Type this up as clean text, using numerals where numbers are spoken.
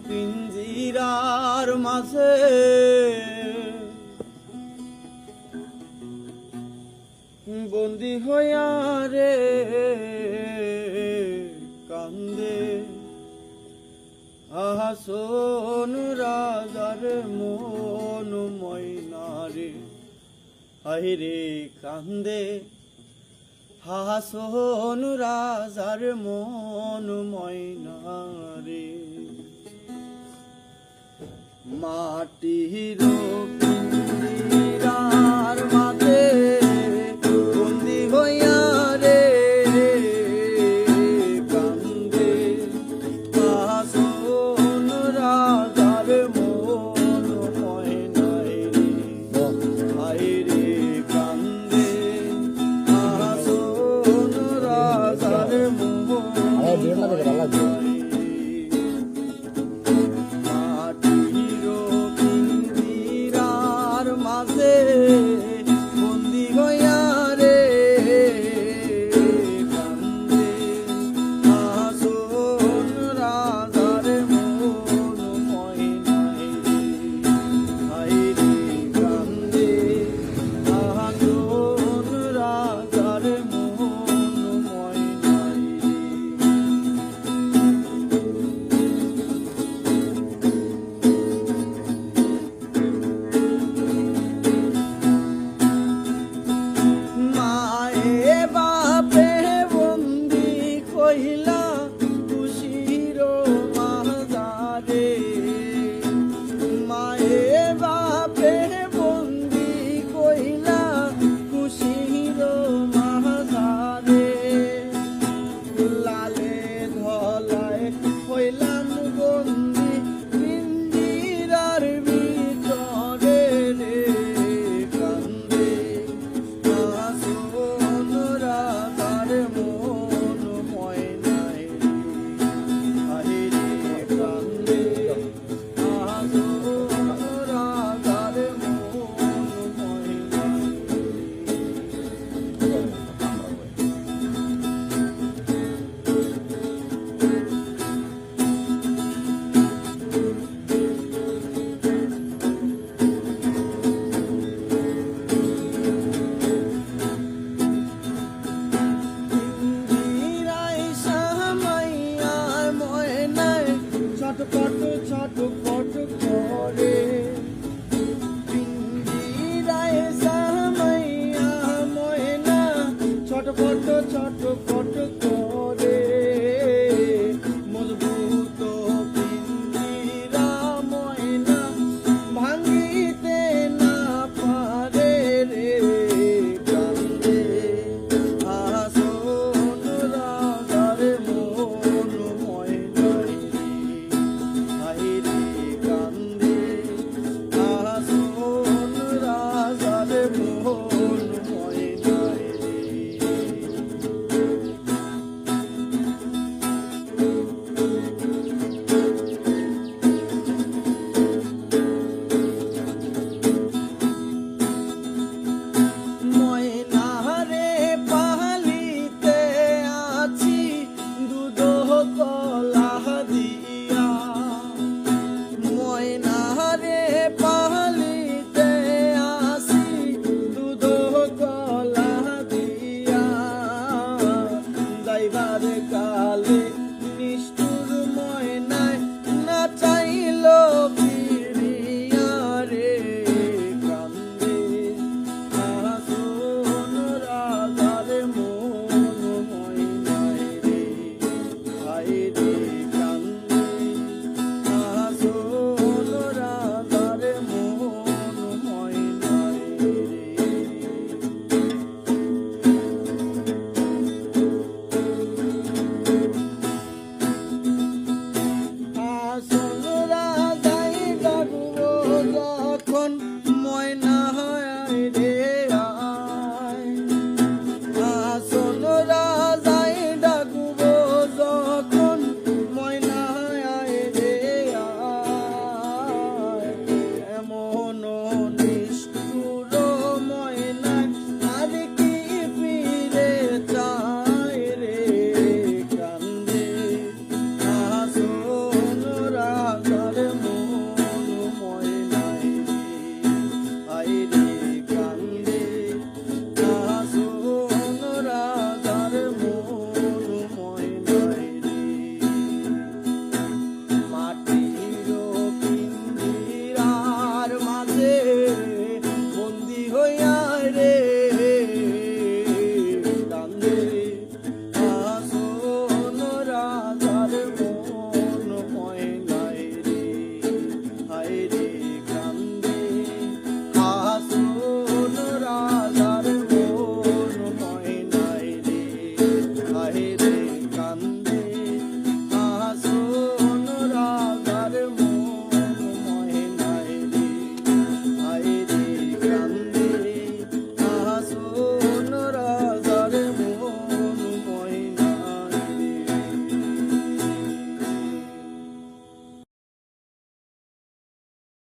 পিঞ্জিরার মাঝে বন্দি হইয়া রে কান্দে আহাসন রাজার মন ময়নারে আইরে কান্দে হাসন রাজার মন ময়নারে মাটির পিঞ্জিরার মাঝে বন্দি হইয়া রে কান্দে হাসন রাজার মন ময়নারে আইরে কান্দে হাসন রাজার মন ময়নারে বন্দি হইয়া রে কান্দে হাসন রাজার মন ময়নারে আইরে কান্দে হাসন রাজার মন ময়নারে কইলা খুশির মাঝারে মায়ে বাপে বন্দি কইলা খুশির মাঝারে লালে ধলায় হইলাম বন্দি পিঞ্জিরার ভিতরে রে কান্দে হাসন রাজার মন ময়নারে আইরে কান্দে হাসন রাজার মন ছটপট ছটপট